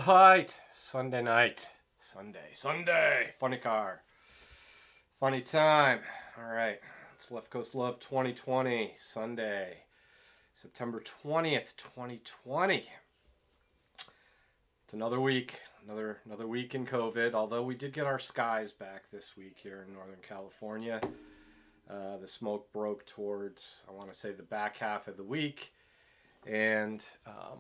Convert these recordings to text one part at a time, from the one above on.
Right, Sunday night. Sunday. Funny car. Funny time. All right, it's Left Coast Love 2020, Sunday, September 20th, 2020. It's another week, another week in COVID, although we did get our skies back this week here in Northern California. The smoke broke towards, I want to say, the back half of the week. And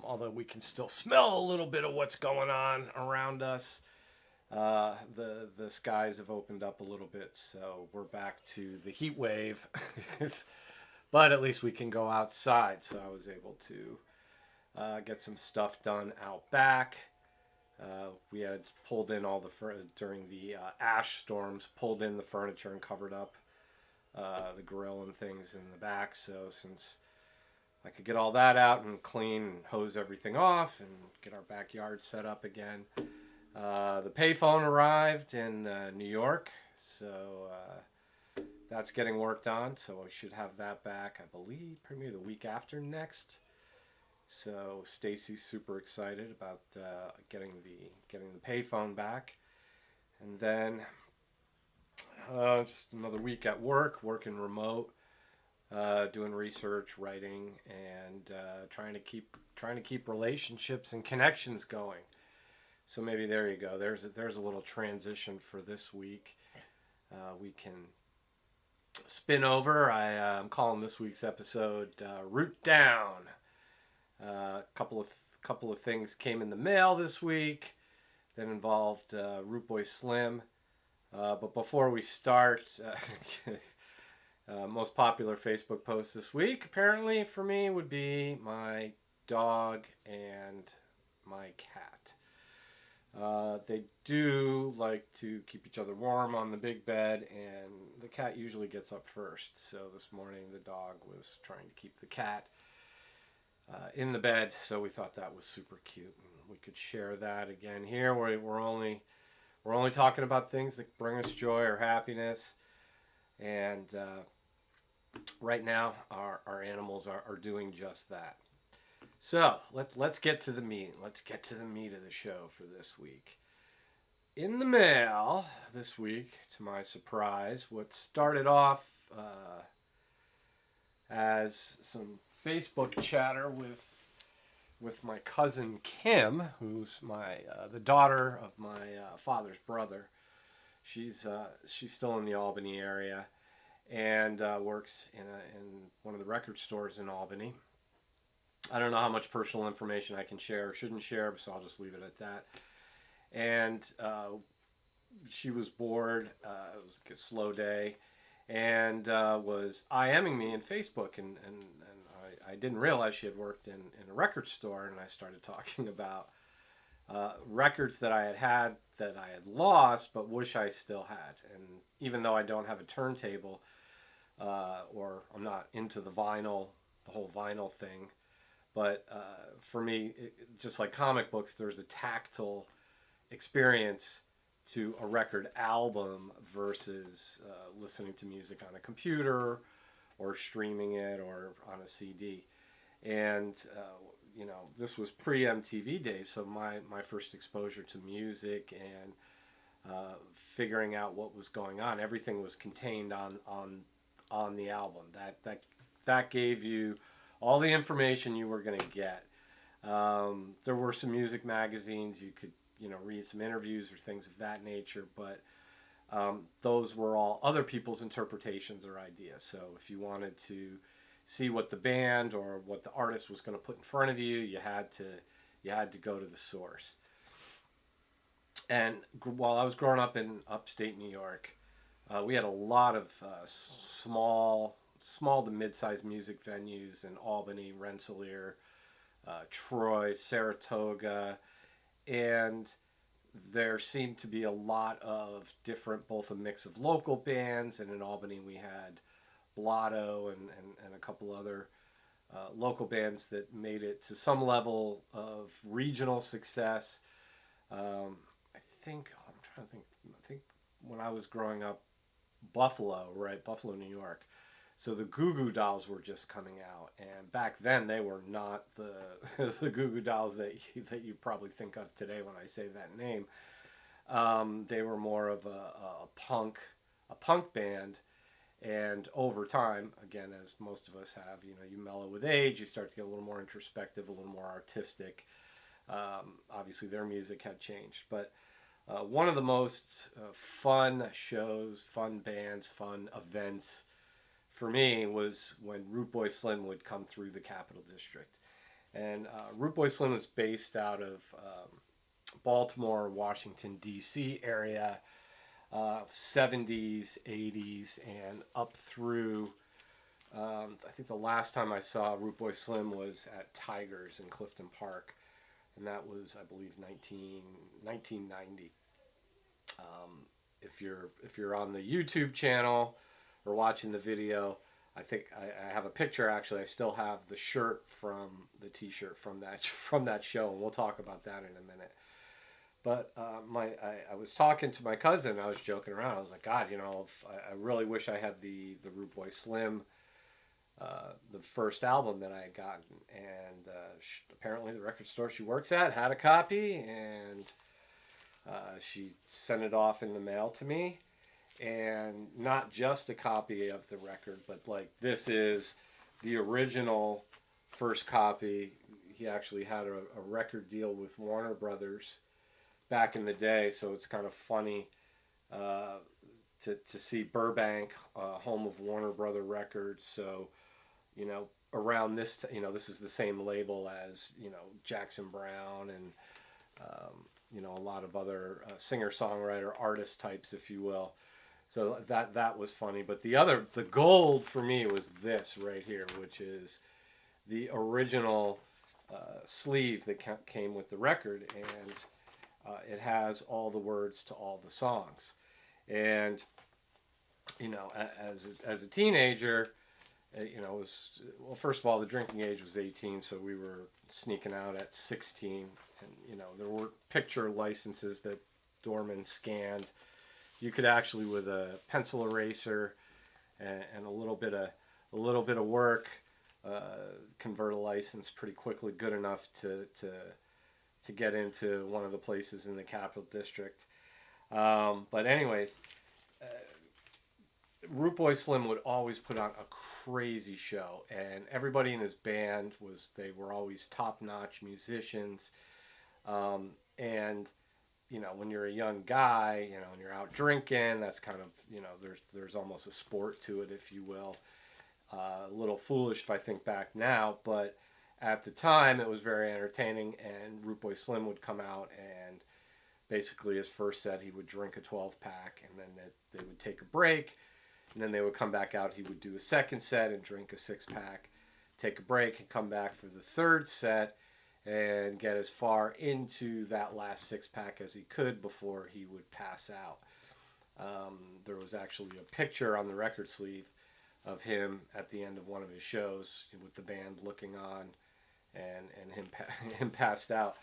although we can still smell a little bit of what's going on around us, the skies have opened up a little bit, so we're back to the heat wave. But at least we can go outside, so I was able to get some stuff done out back. We had pulled in all during the ash storms, pulled in the furniture and covered up the grill and things in the back. So since I could get all that out and clean and hose everything off and get our backyard set up again. The payphone arrived in New York, so that's getting worked on. So I should have that back, I believe, probably the week after next. So Stacy's super excited about getting the payphone back, and then just another week at work, working remote. Doing research, writing, and trying to keep relationships and connections going. So maybe there you go. There's a little transition for this week. We can spin over. I'm calling this week's episode "Root Down." Couple of things came in the mail this week that involved Root Boy Slim. But before we start. Most popular Facebook post this week, apparently, for me, would be my dog and my cat. They do like to keep each other warm on the big bed, and the cat usually gets up first. So this morning, the dog was trying to keep the cat in the bed, so we thought that was super cute. And we could share that again here. We're only talking about things that bring us joy or happiness. And right now, our animals are doing just that. So let's get to the meat. Let's get to the meat of the show for this week. In the mail this week, to my surprise, what started off as some Facebook chatter with my cousin Kim, who's the daughter of my father's brother. She's still in the Albany area. And works in one of the record stores in Albany. I don't know how much personal information I can share or shouldn't share, so I'll just leave it at that. And she was bored. It was like a slow day, and was IMing me in Facebook, and I didn't realize she had worked in a record store, and I started talking about records that I had that I had lost, but wish I still had. And even though I don't have a turntable, or I'm not into the whole vinyl thing, but for me, just like comic books, there's a tactile experience to a record album versus listening to music on a computer or streaming it or on a CD. And this was pre-MTV days, so my first exposure to music and figuring out what was going on. Everything was contained on the album. That gave you all the information you were going to get. There were some music magazines you could read some interviews or things of that nature, but those were all other people's interpretations or ideas. So if you wanted to see what the band or what the artist was going to put in front of you, you had to go to the source. And while I was growing up in upstate New York, we had a lot of small to mid-sized music venues in Albany, Rensselaer, Troy, Saratoga, and there seemed to be a lot of different, both a mix of local bands, and in Albany we had Blotto and a couple other local bands that made it to some level of regional success. I think when I was growing up, Buffalo, New York. So the Goo Goo Dolls were just coming out, and back then they were not the the Goo Goo Dolls that you probably think of today when I say that name. They were more of a punk band, and over time, again, as most of us have, you mellow with age, you start to get a little more introspective, a little more artistic. Obviously, their music had changed, but one of the most fun shows, fun bands, fun events for me was when Root Boy Slim would come through the Capital District. And Root Boy Slim was based out of Baltimore, Washington, D.C. area, 70s, 80s, and up through, I think the last time I saw Root Boy Slim was at Tigers in Clifton Park. And that was, I believe, 1990. If you're on the YouTube channel or watching the video, I think I have a picture. Actually, I still have the shirt from the T-shirt from that show, and we'll talk about that in a minute. But I was talking to my cousin. I was joking around. I was like, God, I really wish I had the Root Boy Slim. The first album that I had gotten, and apparently the record store she works at had a copy, and she sent it off in the mail to me, and not just a copy of the record, but this is the original first copy. He actually had a record deal with Warner Brothers back in the day, so it's kind of funny to see Burbank, home of Warner Brother Records. So around this, this is the same label as, Jackson Browne and, a lot of other singer-songwriter artist types, if you will. So that was funny. But the gold for me was this right here, which is the original sleeve that came with the record. And it has all the words to all the songs. And, as a teenager, first of all, the drinking age was 18, so we were sneaking out at 16, and there were picture licenses that Dorman scanned. You could actually, with a pencil eraser and a little bit of work, convert a license pretty quickly, good enough to get into one of the places in the Capital District. But anyways. Root Boy Slim would always put on a crazy show, and everybody in his band they were always top-notch musicians. And when you're a young guy, and you're out drinking, that's kind of, there's almost a sport to it, if you will. A little foolish if I think back now, but at the time it was very entertaining, and Root Boy Slim would come out, and basically his first set he would drink a 12-pack, and then they would take a break. And then they would come back out. He would do a second set and drink a 6-pack, take a break, and come back for the third set and get as far into that last 6-pack as he could before he would pass out. There was actually a picture on the record sleeve of him at the end of one of his shows with the band looking on and him passed out.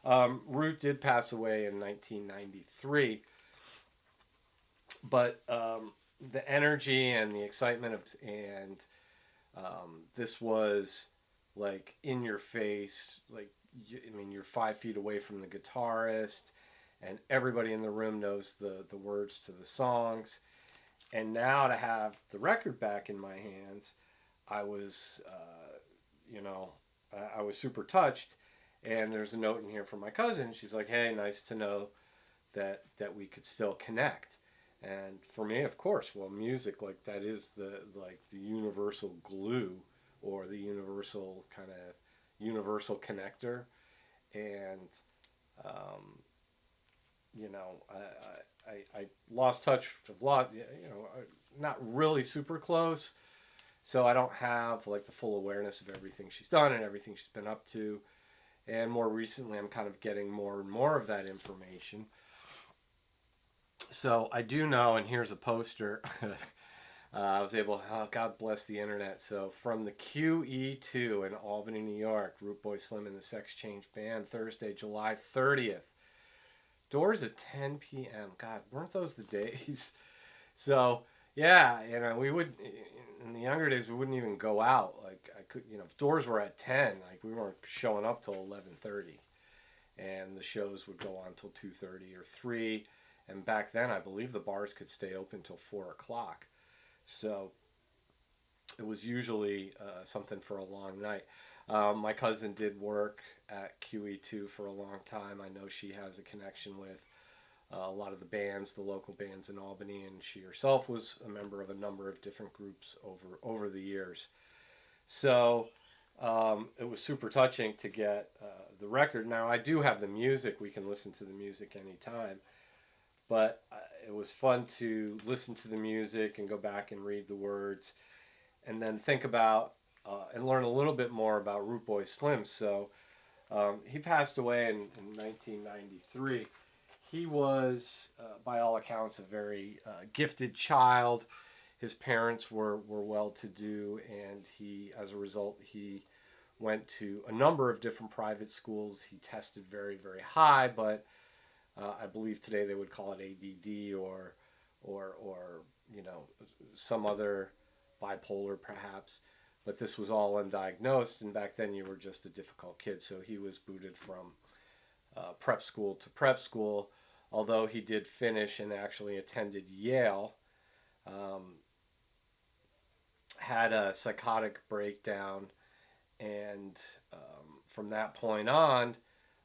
Root did pass away in 1993, but the energy and the excitement this was in your face, you're 5 feet away from the guitarist, and everybody in the room knows the words to the songs. And now to have the record back in my hands, I was, I was super touched. And there's a note in here from my cousin. She's like, "Hey, nice to know that we could still connect." And for me, of course, well, music, like, that is the universal glue, or the universal kind of universal connector. And um, I lost touch. I've lost, not really super close, so I don't have like the full awareness of everything she's done and everything she's been up to. And more recently, I'm kind of getting more and more of that information. So I do know, and here's a poster. I was able, oh, God bless the internet. So from the QE2 in Albany, New York, Root Boy Slim and the Sex Change Band, Thursday, July 30th. Doors at 10 p.m. God, weren't those the days? So, yeah, we would, in the younger days, we wouldn't even go out. Like, I could, if doors were at 10, like, we weren't showing up till 11:30. And the shows would go on till 2:30 or 3. And back then, I believe the bars could stay open till 4 o'clock. So it was usually something for a long night. My cousin did work at QE2 for a long time. I know she has a connection with a lot of the bands, the local bands in Albany, and she herself was a member of a number of different groups over the years. So it was super touching to get the record. Now, I do have the music. We can listen to the music anytime. But it was fun to listen to the music and go back and read the words, and then think about and learn a little bit more about Root Boy Slim. So he passed away in 1993. He was, by all accounts, a very gifted child. His parents were well-to-do, and as a result, he went to a number of different private schools. He tested very, very high, but I believe today they would call it ADD or some other bipolar perhaps. But this was all undiagnosed, and back then you were just a difficult kid. So he was booted from prep school to prep school, although he did finish and actually attended Yale. Had a psychotic breakdown, and from that point on,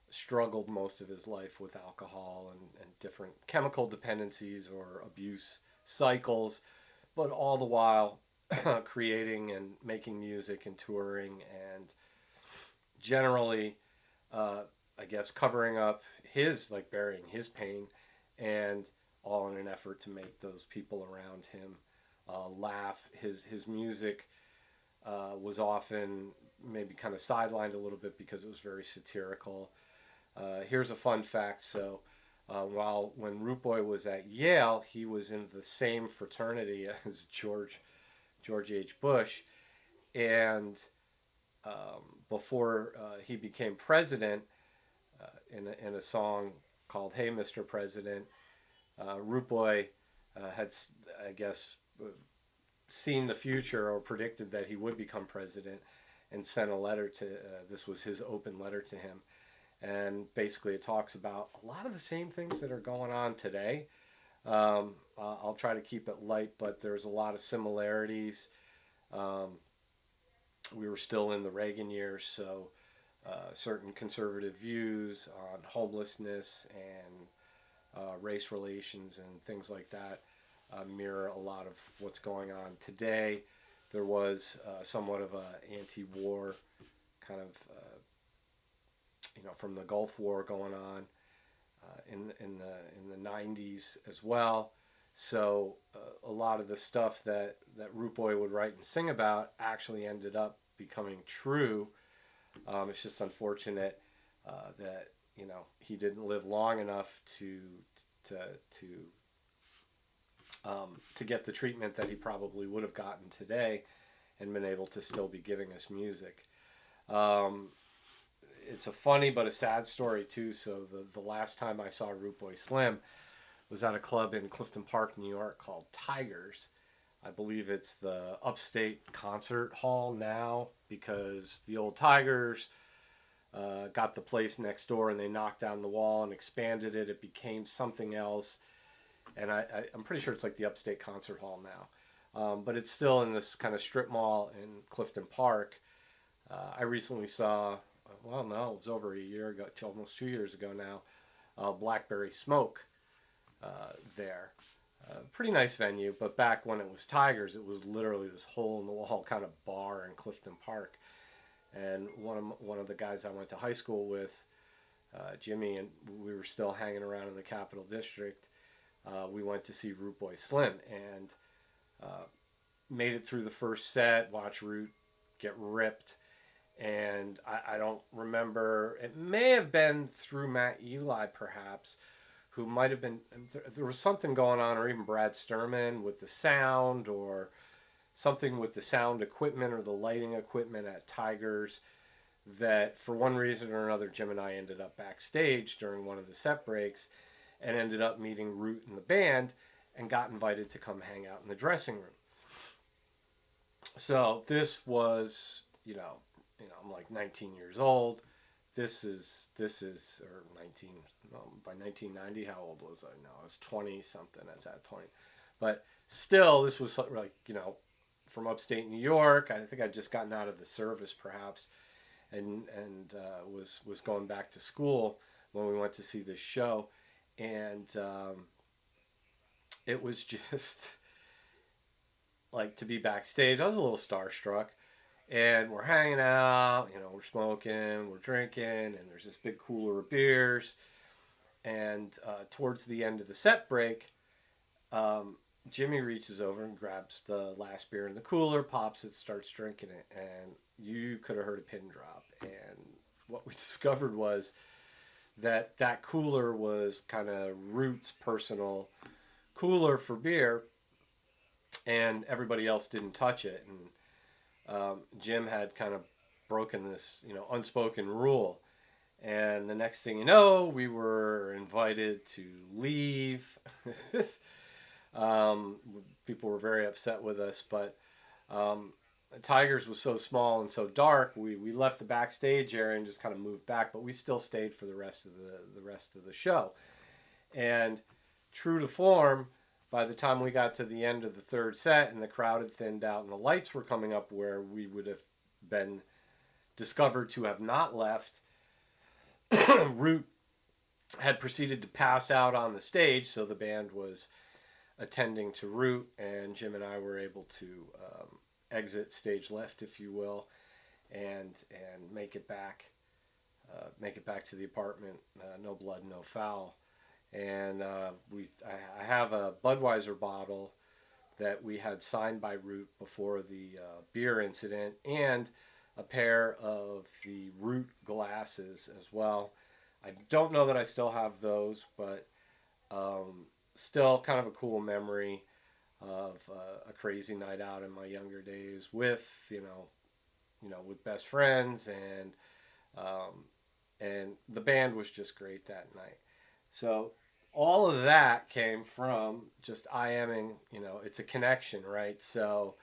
struggled most of his life with alcohol and different chemical dependencies or abuse cycles, but all the while creating and making music and touring, and generally, I guess, covering up burying his pain, and all in an effort to make those people around him laugh. His music was often maybe kind of sidelined a little bit because it was very satirical. Here's a fun fact. So when Root Boy was at Yale, he was in the same fraternity as George H. Bush. And before he became president, in a song called "Hey, Mr. President," Root Boy had, I guess, seen the future or predicted that he would become president, and sent a letter to, this was his open letter to him. And basically it talks about a lot of the same things that are going on today. I'll try to keep it light, but there's a lot of similarities. We were still in the Reagan years, so certain conservative views on homelessness and race relations and things like that mirror a lot of what's going on today. There was somewhat of a anti-war kind of from the Gulf War going on in the 90s as well. So a lot of the stuff that Root Boy would write and sing about actually ended up becoming true. It's just unfortunate that he didn't live long enough to get the treatment that he probably would have gotten today and been able to still be giving us music. It's a funny but a sad story too. So the last time I saw Root Boy Slim was at a club in Clifton Park, New York called Tigers. I believe it's the Upstate Concert Hall now, because the old Tigers got the place next door, and they knocked down the wall and expanded it. It became something else, and I'm pretty sure it's like the Upstate Concert Hall now, but it's still in this kind of strip mall in Clifton Park. I recently saw, well, no, it was over a year ago, almost 2 years ago now, Blackberry Smoke there. Pretty nice venue, but back when it was Tigers, it was literally this hole in the wall kind of bar in Clifton Park. And one of the guys I went to high school with, Jimmy, and we were still hanging around in the Capital District. We went to see Root Boy Slim and made it through the first set, watched Root get ripped. And I don't remember, it may have been through Matt Eli perhaps, who might have been, there was something going on, or even Brad Sturman with the sound, or something with the sound equipment or the lighting equipment at Tigers, that for one reason or another, Jim and I ended up backstage during one of the set breaks and ended up meeting Root and the band and got invited to come hang out in the dressing room. So this was, I'm like 19 years old. This is, or 19, no, by 1990, how old was I? No, I was 20 something at that point. But still, this was like, from upstate New York. I think I'd just gotten out of the service perhaps, and was going back to school when we went to see this show. And it was just like, to be backstage, I was a little starstruck. And we're hanging out, we're smoking, we're drinking, and there's this big cooler of beers. And towards the end of the set break, Jimmy reaches over and grabs the last beer in the cooler, pops it, starts drinking it, and you could have heard a pin drop. And what we discovered was that cooler was kind of Root's personal cooler for beer, and everybody else didn't touch it. And Jim had kind of broken this, unspoken rule. And the next thing you know, we were invited to leave. People were very upset with us, but Tigers was so small and so dark, we left the backstage area and just kind of moved back, but we still stayed for the rest of the show. And true to form, by the time we got to the end of the third set and the crowd had thinned out and the lights were coming up where we would have been discovered to have not left, Root had proceeded to pass out on the stage, so the band was attending to Root, and Jim and I were able to exit stage left, if you will, and make it back to the apartment, no blood, no foul. And I have a Budweiser bottle that we had signed by Root before the beer incident, and a pair of the Root glasses as well. I don't know that I still have those, but still kind of a cool memory of a crazy night out in my younger days with with best friends, and the band was just great that night. So all of that came from just IMing, it's a connection, right? So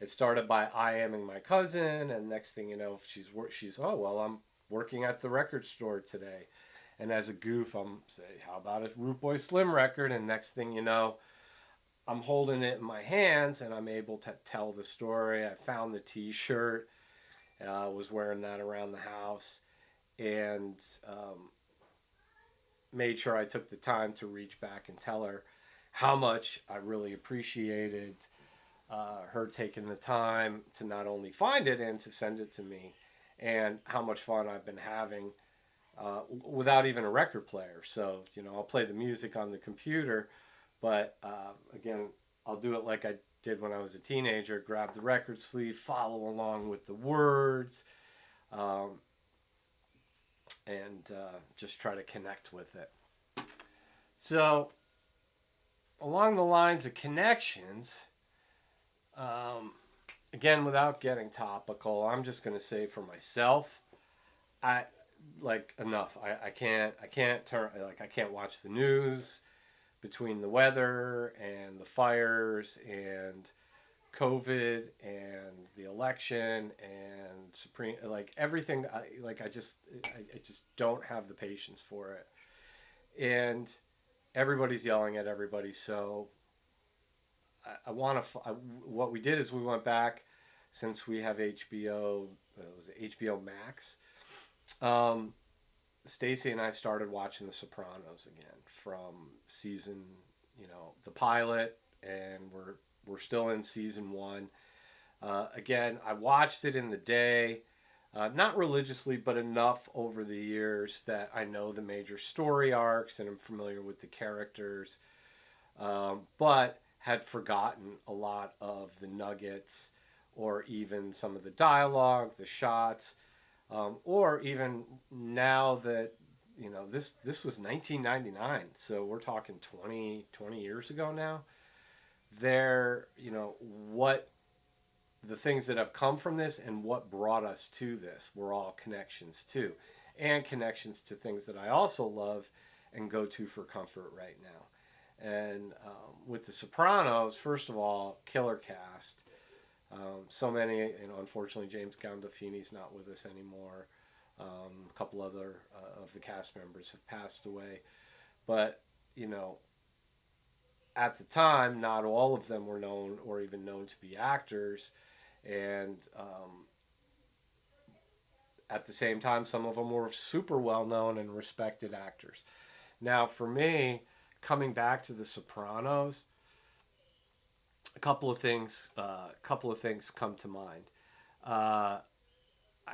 it started by IMing my cousin, and next thing you know, she's oh, well, I'm working at the record store today. And as a goof, I'm say, how about a Root Boy Slim record? And next thing you know, I'm holding it in my hands and I'm able to tell the story. I found the t-shirt, was wearing that around the house, and made sure I took the time to reach back and tell her how much I really appreciated her taking the time to not only find it and to send it to me, and how much fun I've been having without even a record player. So, I'll play the music on the computer, but again, I'll do it like I did when I was a teenager, grab the record sleeve, follow along with the words, and just try to connect with it. So, along the lines of connections, again, without getting topical, I'm just going to say for myself, enough. I can't watch the news between the weather and the fires and COVID and the election and Supreme, like everything, I just don't have the patience for it. And everybody's yelling at everybody. So I want to, what we did is we went back since we have HBO, was it HBO Max? Um, Stacy and I started watching The Sopranos again from season, the pilot, and we're still in season one. Again, I watched it in the day, not religiously, but enough over the years that I know the major story arcs and I'm familiar with the characters, but had forgotten a lot of the nuggets or even some of the dialogue, the shots, or even now that this was 1999, so we're talking 20 years ago now. What the things that have come from this and what brought us to this were all connections too, and connections to things that I also love and go to for comfort right now. And with The Sopranos, first of all, killer cast. So many, unfortunately, James Gandolfini's not with us anymore. A couple other of the cast members have passed away. But, at the time, not all of them were known or even known to be actors. And at the same time, some of them were super well known and respected actors. Now, for me, coming back to The Sopranos, a couple of things come to mind. I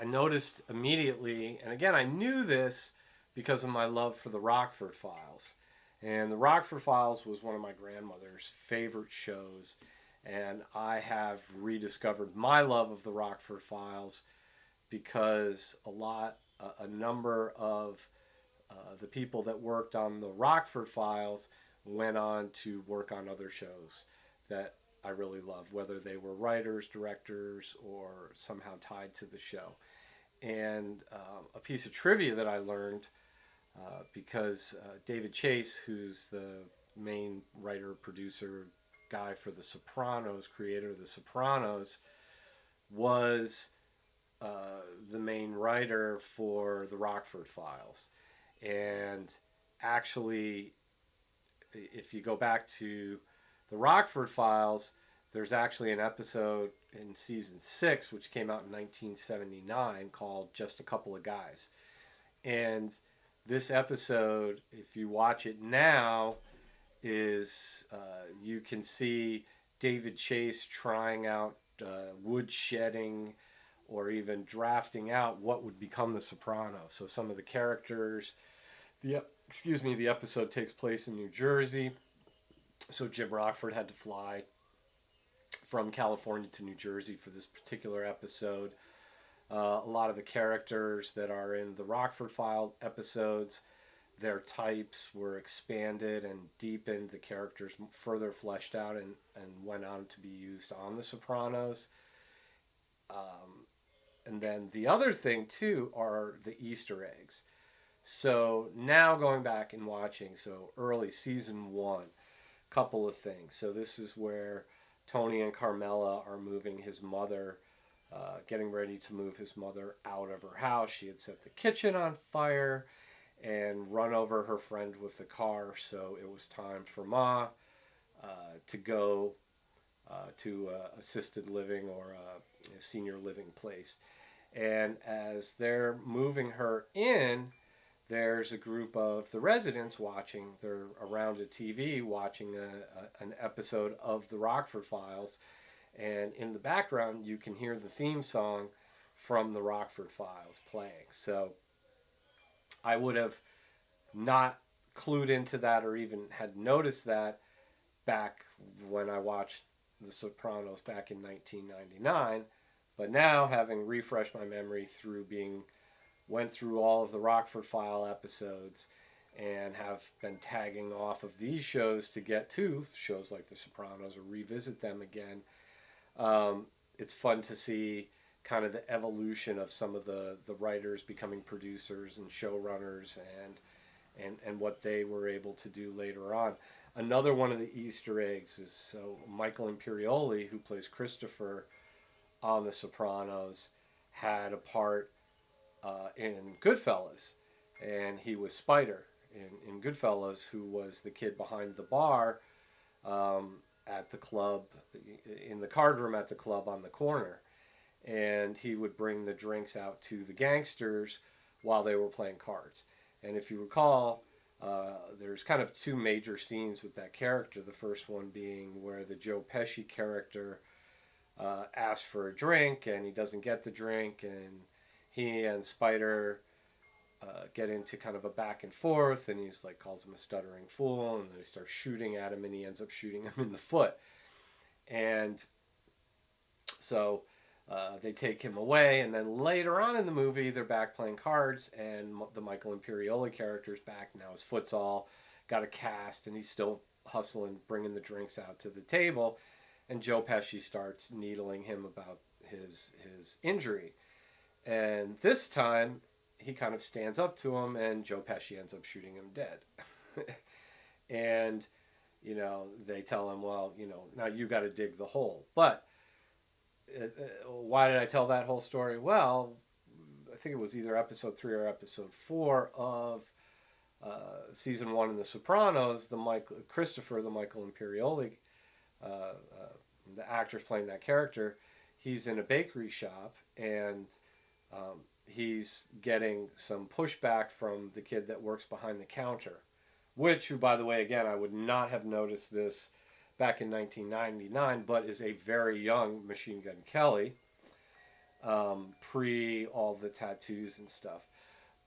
noticed immediately, and again, I knew this because of my love for the Rockford Files. And the Rockford Files was one of my grandmother's favorite shows, and I have rediscovered my love of the Rockford Files because a number of the people that worked on the Rockford Files went on to work on other shows that I really love, whether they were writers, directors, or somehow tied to the show. And a piece of trivia that I learned, because David Chase, who's the main writer, producer, guy for The Sopranos, creator of The Sopranos, was the main writer for the Rockford Files. And actually, if you go back to the Rockford Files, there's actually an episode in season 6, which came out in 1979, called Just a Couple of Guys. And this episode, if you watch it now, is you can see David Chase trying out wood shedding or even drafting out what would become The Sopranos. So some of the characters, the episode takes place in New Jersey. So Jim Rockford had to fly from California to New Jersey for this particular episode. A lot of the characters that are in the Rockford File episodes, their types were expanded and deepened. The characters further fleshed out and went on to be used on The Sopranos. And then the other thing, too, are the Easter eggs. So now going back and watching, so early season 1, couple of things. So this is where Tony and Carmela are moving his mother, getting ready to move his mother out of her house. She had set the kitchen on fire and run over her friend with the car. So it was time for Ma to go to assisted living or a senior living place. And as they're moving her in, there's a group of the residents watching. They're around a TV watching an episode of the Rockford Files. And in the background, you can hear the theme song from the Rockford Files playing. So I would have not clued into that or even had noticed that back when I watched The Sopranos back in 1999. But now, having refreshed my memory went through all of the Rockford File episodes and have been tagging off of these shows to get to shows like The Sopranos or revisit them again. It's fun to see kind of the evolution of some of the writers becoming producers and showrunners and what they were able to do later on. Another one of the Easter eggs is so Michael Imperioli, who plays Christopher on The Sopranos, had a part in Goodfellas, and he was Spider in Goodfellas, who was the kid behind the bar at the club, in the card room at the club on the corner. And he would bring the drinks out to the gangsters while they were playing cards. And if you recall, there's kind of two major scenes with that character. The first one being where the Joe Pesci character asks for a drink and he doesn't get the drink, and he and Spider get into kind of a back and forth, and he's like, calls him a stuttering fool, and they start shooting at him, and he ends up shooting him in the foot. And so they take him away, and then later on in the movie, they're back playing cards, and the Michael Imperioli character's back. Now his foot's all got a cast, and he's still hustling, bringing the drinks out to the table, and Joe Pesci starts needling him about his injury. And this time, he kind of stands up to him, and Joe Pesci ends up shooting him dead. And, you know, they tell him, well, you know, now you got to dig the hole. But why did I tell that whole story? Well, I think it was either episode 3 or episode 4 of season 1 in The Sopranos. Christopher, the Michael Imperioli, the actor's playing that character, he's in a bakery shop, and he's getting some pushback from the kid that works behind the counter, who, by the way, again, I would not have noticed this back in 1999, but is a very young Machine Gun Kelly, pre all the tattoos and stuff.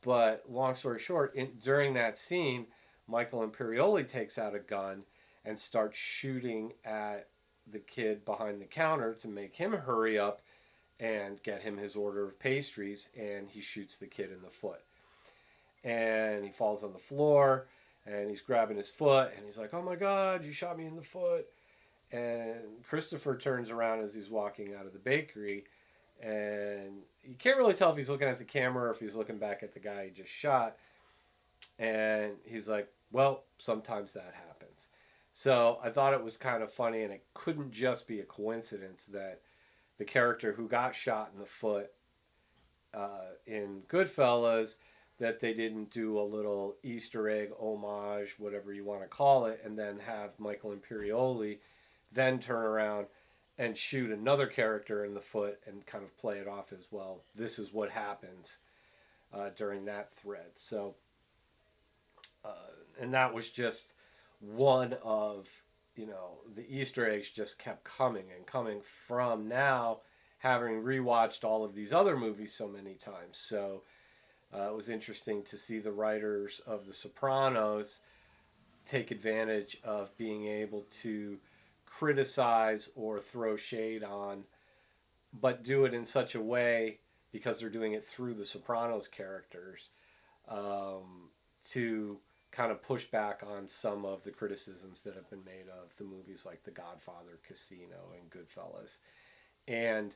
But long story short, during that scene, Michael Imperioli takes out a gun and starts shooting at the kid behind the counter to make him hurry up and get him his order of pastries, and he shoots the kid in the foot. And he falls on the floor, and he's grabbing his foot, and he's like, oh my God, you shot me in the foot. And Christopher turns around as he's walking out of the bakery, and you can't really tell if he's looking at the camera or if he's looking back at the guy he just shot. And he's like, well, sometimes that happens. So I thought it was kind of funny, and it couldn't just be a coincidence that the character who got shot in the foot in Goodfellas, that they didn't do a little Easter egg homage, whatever you want to call it, and then have Michael Imperioli then turn around and shoot another character in the foot and kind of play it off as, well, this is what happens during that thread. So, and that was just one of, you know, the Easter eggs just kept coming and coming from now having rewatched all of these other movies so many times. So it was interesting to see the writers of The Sopranos take advantage of being able to criticize or throw shade on, but do it in such a way, because they're doing it through the Sopranos characters, to kind of push back on some of the criticisms that have been made of the movies like The Godfather, Casino, and Goodfellas, and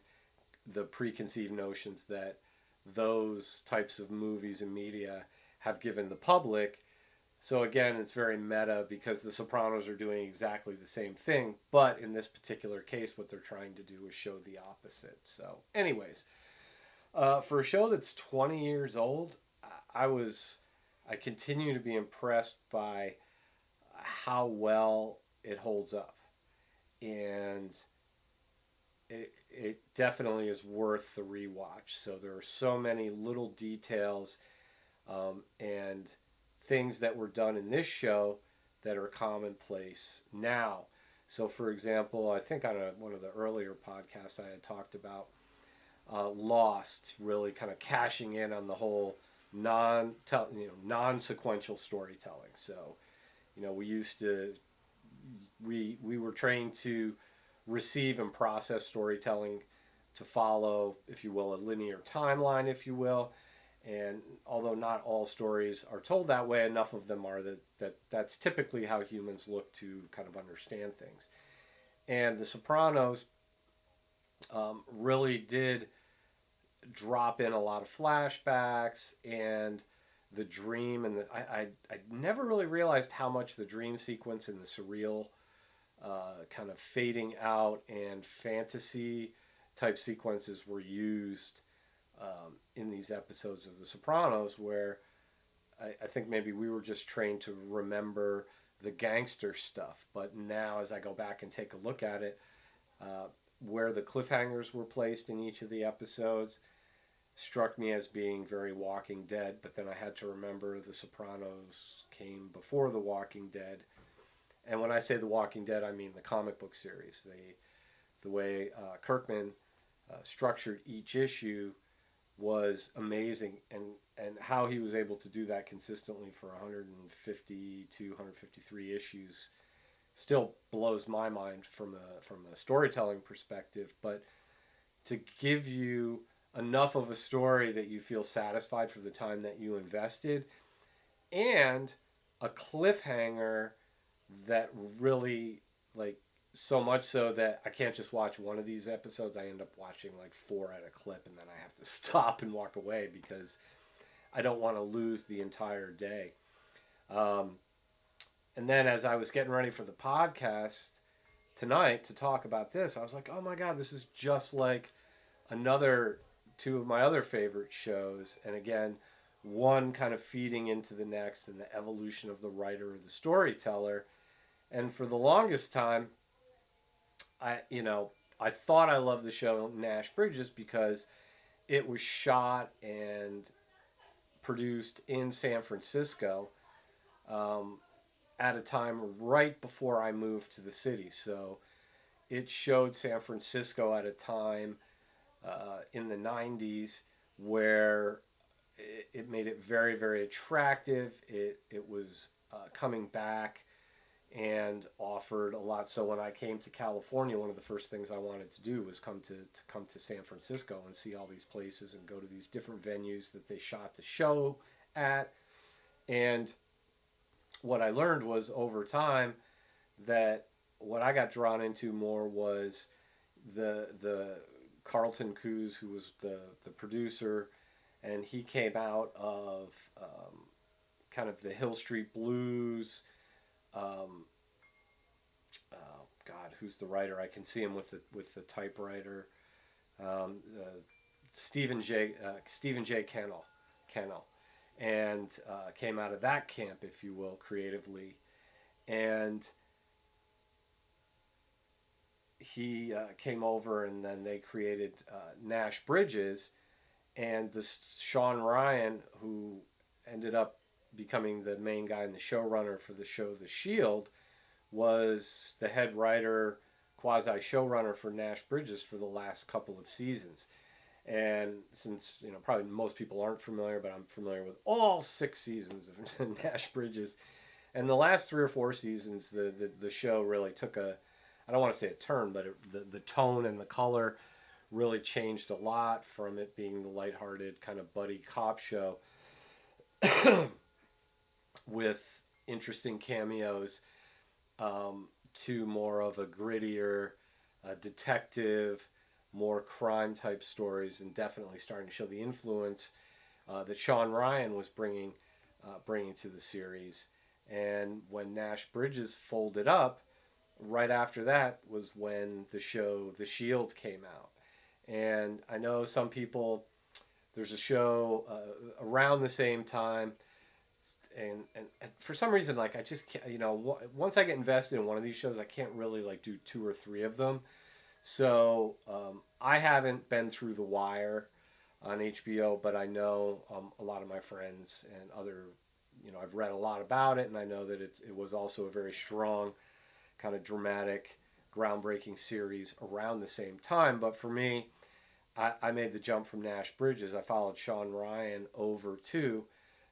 the preconceived notions that those types of movies and media have given the public. So again, it's very meta, because the Sopranos are doing exactly the same thing, but in this particular case, what they're trying to do is show the opposite. So anyways, for a show that's 20 years old, I continue to be impressed by how well it holds up. And it definitely is worth the rewatch. So there are so many little details and things that were done in this show that are commonplace now. So for example, I think on one of the earlier podcasts I had talked about Lost, really kind of cashing in on the whole non-sequential storytelling. So, you know, we were trained to receive and process storytelling to follow, if you will, a linear timeline, if you will. And although not all stories are told that way, enough of them are that's typically how humans look to kind of understand things. And The Sopranos really did drop in a lot of flashbacks and the dream and I never really realized how much the dream sequence and the surreal kind of fading out and fantasy type sequences were used in these episodes of The Sopranos, where I think maybe we were just trained to remember the gangster stuff. But now, as I go back and take a look at it, where the cliffhangers were placed in each of the episodes struck me as being very Walking Dead. But then I had to remember The Sopranos came before The Walking Dead. And when I say The Walking Dead, I mean the comic book series. The way Kirkman structured each issue was amazing, and how he was able to do that consistently for 150 to 153 issues still blows my mind from a storytelling perspective. But to give you enough of a story that you feel satisfied for the time that you invested, and a cliffhanger that really, like, so much so that I can't just watch one of these episodes. I end up watching like 4 at a clip, and then I have to stop and walk away because I don't want to lose the entire day. And then as I was getting ready for the podcast tonight to talk about this, I was like, oh my God, this is just like another 2 of my other favorite shows. And again, one kind of feeding into the next, and the evolution of the writer or the storyteller. And for the longest time, I thought I loved the show Nash Bridges because it was shot and produced in San Francisco at a time right before I moved to the city. So it showed San Francisco at a time in the 90s where it made it very, very attractive. It was coming back and offered a lot. So when I came to California, one of the first things I wanted to do was come to San Francisco and see all these places and go to these different venues that they shot the show at. And what I learned was over time that what I got drawn into more was the Carlton Cuse, who was the producer, and he came out of kind of the Hill Street Blues. Oh God, who's the writer? I can see him with the typewriter. Stephen J. Cannell, and came out of that camp, if you will, creatively, and he came over, and then they created Nash Bridges, and this Sean Ryan, who ended up becoming the main guy and the showrunner for the show The Shield, was the head writer, quasi showrunner for Nash Bridges for the last couple of seasons. And since, probably most people aren't familiar, but I'm familiar with all 6 seasons of Nash Bridges. And the last 3 or 4 seasons, the show really took I don't want to say a turn, but the tone and the color really changed a lot from it being the lighthearted kind of buddy cop show with interesting cameos to more of a grittier detective, more crime type stories, and definitely starting to show the influence that Sean Ryan was bringing to the series. And when Nash Bridges folded up, right after that was when the show The Shield came out. And I know some people, there's a show around the same time, and for some reason, like, I just can't, once I get invested in one of these shows, I can't really like do 2 or 3 of them. So I haven't been through The Wire on HBO, but I know a lot of my friends and other, I've read a lot about it, and I know that it was also a very strong kind of dramatic, groundbreaking series around the same time. But for me, I made the jump from Nash Bridges. I followed Sean Ryan over to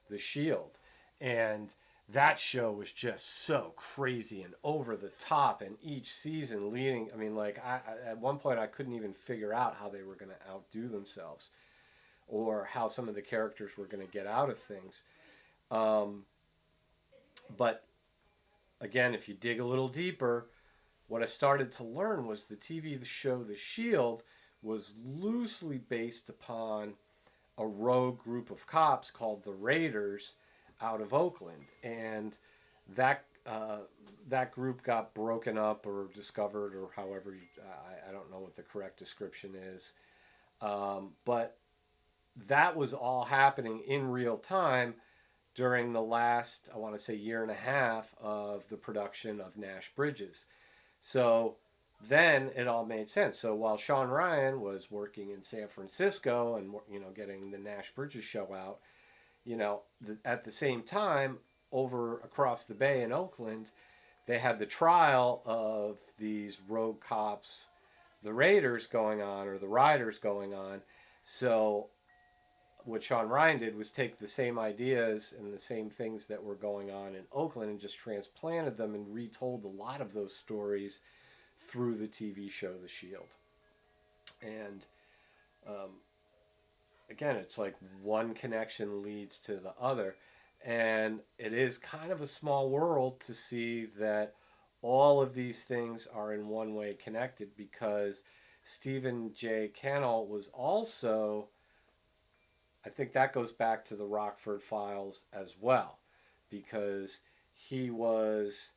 The Shield. And that show was just so crazy and over the top, and each season leading, at one point I couldn't even figure out how they were going to outdo themselves or how some of the characters were going to get out of things. But again, if you dig a little deeper, what I started to learn was the TV show The Shield was loosely based upon a rogue group of cops called the Raiders out of Oakland, and that that group got broken up or discovered, or however I don't know what the correct description is, but that was all happening in real time during the last, I want to say, year and a half of the production of Nash Bridges. So then it all made sense. So while Sean Ryan was working in San Francisco and, getting the Nash Bridges show out, at the same time, over across the bay in Oakland, they had the trial of these rogue cops, the Raiders, going on, or the Riders going on. So what Sean Ryan did was take the same ideas and the same things that were going on in Oakland and just transplanted them and retold a lot of those stories through the TV show The Shield. And again, it's like one connection leads to the other. And it is kind of a small world to see that all of these things are in one way connected, because Stephen J. Cannell was also, I think that goes back to the Rockford Files as well, because he was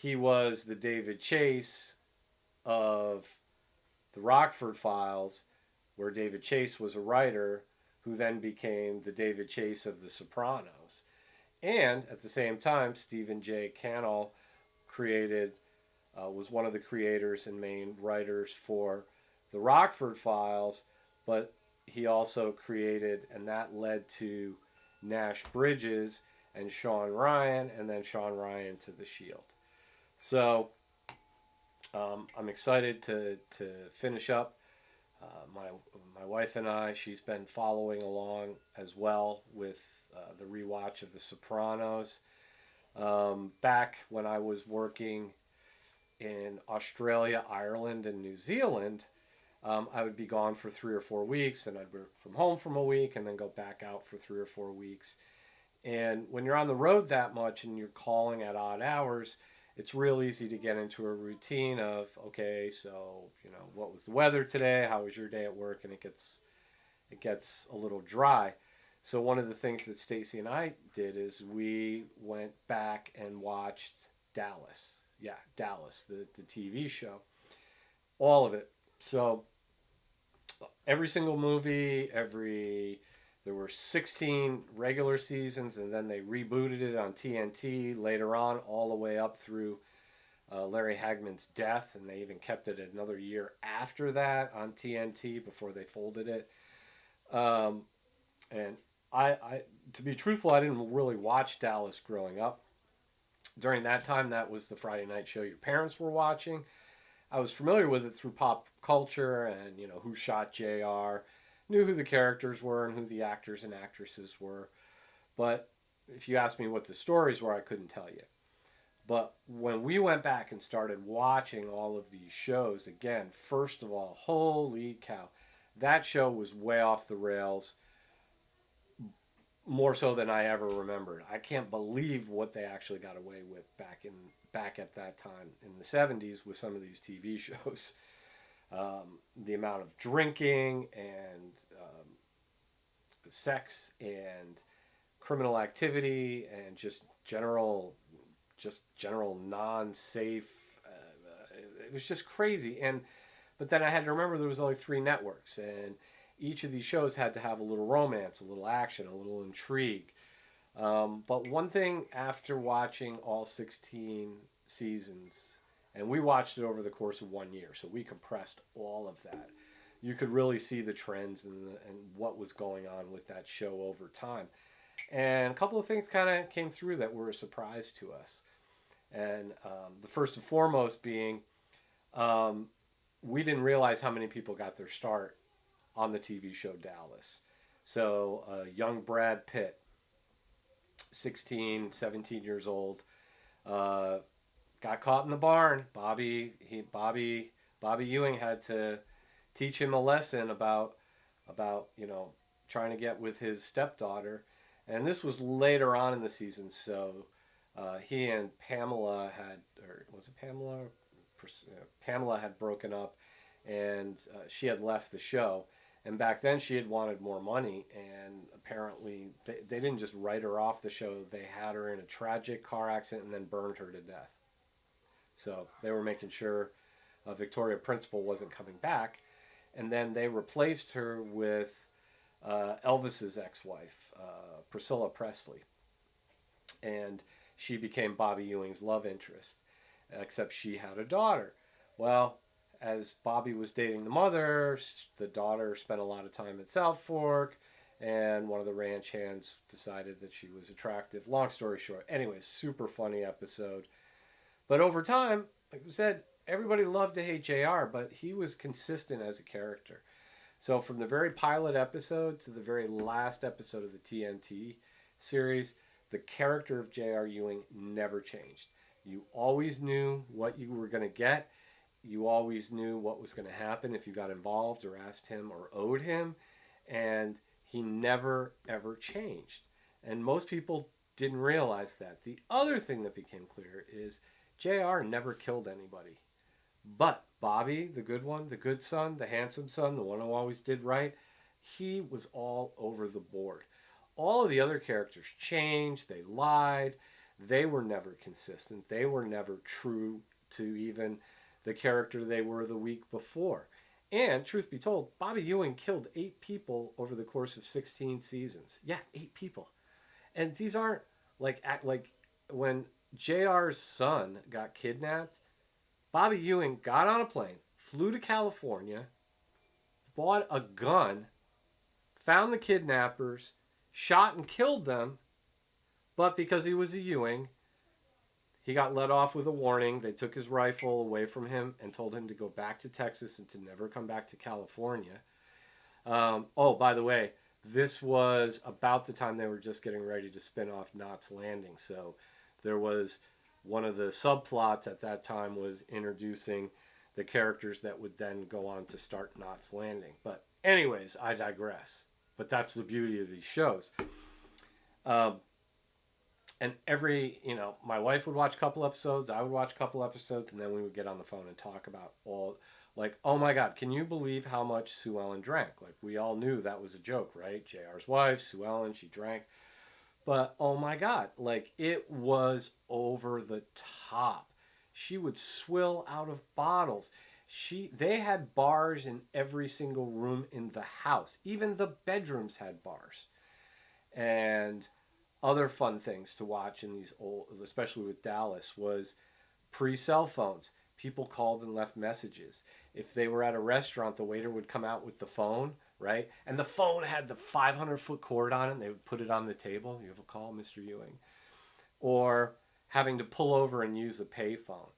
the David Chase of the Rockford Files, where David Chase was a writer who then became the David Chase of The Sopranos. And at the same time, Stephen J. Cannell was one of the creators and main writers for the Rockford Files, but he also created, and that led to Nash Bridges and Sean Ryan, and then Sean Ryan to The Shield. So I'm excited to finish up. My wife and I, she's been following along as well with the rewatch of The Sopranos. Back when I was working in Australia, Ireland, and New Zealand, I would be gone for 3 or 4 weeks, and I'd work from home from a week and then go back out for 3 or 4 weeks. And when you're on the road that much and you're calling at odd hours, it's real easy to get into a routine of, okay, so, what was the weather today? How was your day at work? And it gets a little dry. So one of the things that Stacy and I did is we went back and watched Dallas. Yeah, Dallas, the TV show. All of it. So every single movie, there were 16 regular seasons, and then they rebooted it on TNT later on, all the way up through Larry Hagman's death, and they even kept it another year after that on TNT before they folded it. And I, to be truthful, I didn't really watch Dallas growing up. During that time, that was the Friday night show your parents were watching. I was familiar with it through pop culture and, Who Shot JR, knew who the characters were and who the actors and actresses were. But if you asked me what the stories were, I couldn't tell you. But when we went back and started watching all of these shows, again, first of all, holy cow, that show was way off the rails, more so than I ever remembered. I can't believe what they actually got away with back at that time in the 70s with some of these TV shows. The amount of drinking and sex and criminal activity and just general non-safe. It was just crazy. But then I had to remember there was only 3 networks, and each of these shows had to have a little romance, a little action, a little intrigue. But one thing, after watching all 16 seasons, and we watched it over the course of 1 year, so we compressed all of that, you could really see the trends and what was going on with that show over time. And a couple of things kind of came through that were a surprise to us. And the first and foremost being, we didn't realize how many people got their start on the TV show Dallas. So young Brad Pitt, 16, 17 years old, got caught in the barn. Bobby Ewing had to teach him a lesson about trying to get with his stepdaughter. And this was later on in the season, so he and Pamela Pamela had broken up, and she had left the show. And back then she had wanted more money, and apparently they didn't just write her off the show. They had her in a tragic car accident and then burned her to death. So they were making sure Victoria Principal wasn't coming back. And then they replaced her with Elvis's ex-wife, Priscilla Presley. And she became Bobby Ewing's love interest, except she had a daughter. Well, as Bobby was dating the mother, the daughter spent a lot of time at South Fork, and one of the ranch hands decided that she was attractive. Long story short. Anyway, super funny episode. But over time, like I said, everybody loved to hate JR, but he was consistent as a character. So from the very pilot episode to the very last episode of the TNT series, the character of J.R. Ewing never changed. You always knew what you were going to get. You always knew what was going to happen if you got involved or asked him or owed him. And he never, ever changed. And most people didn't realize that. The other thing that became clear is JR never killed anybody. But Bobby, the good one, the good son, the handsome son, the one who always did right, he was all over the board. All of the other characters changed, they lied, they were never consistent, they were never true to even the character they were the week before. And, truth be told, Bobby Ewing killed 8 people over the course of 16 seasons. Yeah, 8 people. And these aren't like when JR's son got kidnapped, Bobby Ewing got on a plane, flew to California, bought a gun, found the kidnappers, shot and killed them, but because he was a Ewing, he got let off with a warning. They took his rifle away from him and told him to go back to Texas and to never come back to California. By the way, this was about the time they were just getting ready to spin off Knots Landing. So there was one of the subplots at that time was introducing the characters that would then go on to start Knots Landing. But anyways, I digress. But that's the beauty of these shows. And my wife would watch a couple episodes, I would watch a couple episodes, and then we would get on the phone and talk about all, like, oh my God, can you believe how much Sue Ellen drank? Like, we all knew that was a joke, right? JR's wife, Sue Ellen, she drank. But, oh my God, like, it was over the top. She would swill out of bottles. They had bars in every single room in the house. Even the bedrooms had bars. And other fun things to watch in these old, especially with Dallas, was pre-cell phones. People called and left messages. If they were at a restaurant, the waiter would come out with the phone, right? And the phone had the 500-foot cord on it, and they would put it on the table. You have a call, Mr. Ewing. Or having to pull over and use a payphone.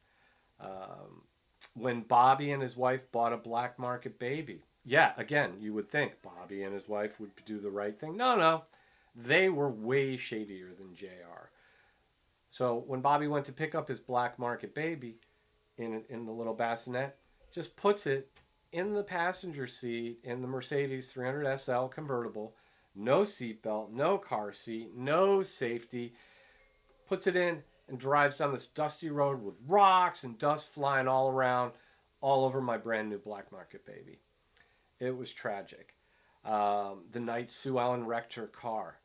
When Bobby and his wife bought a black market baby. Yeah, again, you would think Bobby and his wife would do the right thing. No. They were way shadier than JR. So when Bobby went to pick up his black market baby in the little bassinet, just puts it in the passenger seat in the Mercedes 300 SL convertible, no seatbelt, no car seat, no safety, puts it in and drives down this dusty road with rocks and dust flying all around, all over my brand new black market baby. It was tragic. The night Sue Ellen wrecked her car.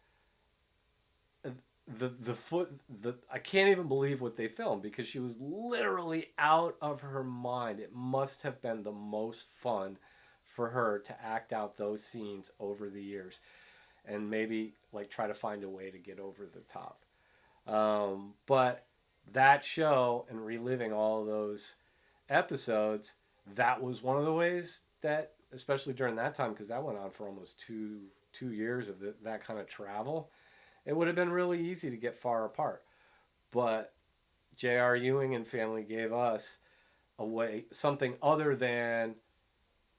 I can't even believe what they filmed because she was literally out of her mind. It must have been the most fun for her to act out those scenes over the years and maybe like try to find a way to get over the top. But that show and reliving all of those episodes, that was one of the ways that, especially during that time, because that went on for almost two years of that kind of travel, it would have been really easy to get far apart. But J.R. Ewing and family gave us a way, something other than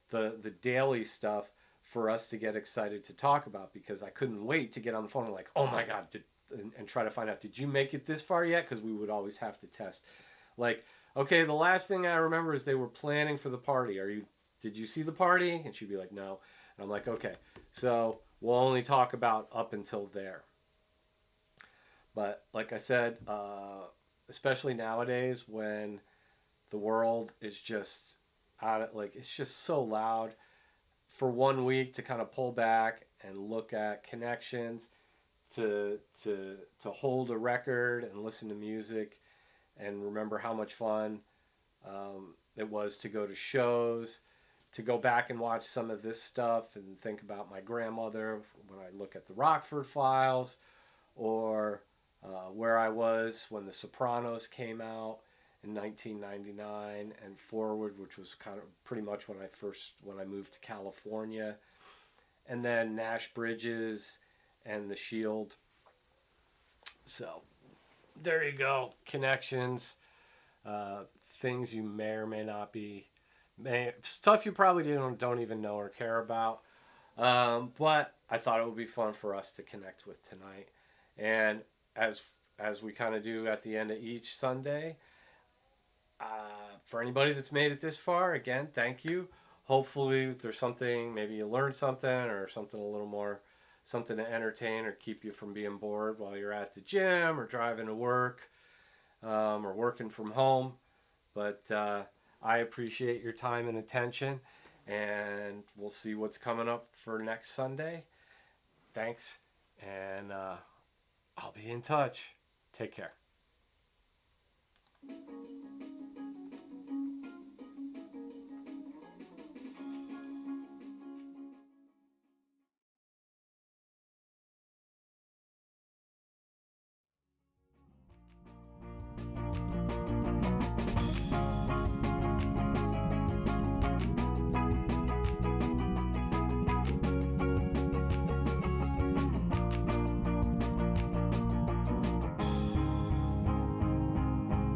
the daily stuff for us to get excited to talk about, because I couldn't wait to get on the phone and like, oh my God, and try to find out, did you make it this far yet? Because we would always have to test. Like, okay, the last thing I remember is they were planning for the party. Did you see the party? And she'd be like, no. And I'm like, okay, so we'll only talk about up until there. But like I said, especially nowadays when the world is just it's just so loud. for 1 week to kind of pull back and look at connections, to hold a record and listen to music, and remember how much fun it was to go to shows, to go back and watch some of this stuff and think about my grandmother when I look at the Rockford Files, or where I was when The Sopranos came out in 1999 and forward, which was kind of pretty much when I moved to California, and then Nash Bridges and The Shield. So there you go, connections, things you may or may not be, stuff you probably don't even know or care about. But I thought it would be fun for us to connect with tonight. And as we kind of do at the end of each Sunday, for anybody that's made it this far, again, thank you. Hopefully there's something, maybe you learned something, or something a little more, something to entertain or keep you from being bored while you're at the gym or driving to work, or working from home. But I appreciate your time and attention, and we'll see what's coming up for next Sunday. Thanks, and I'll be in touch. Take care.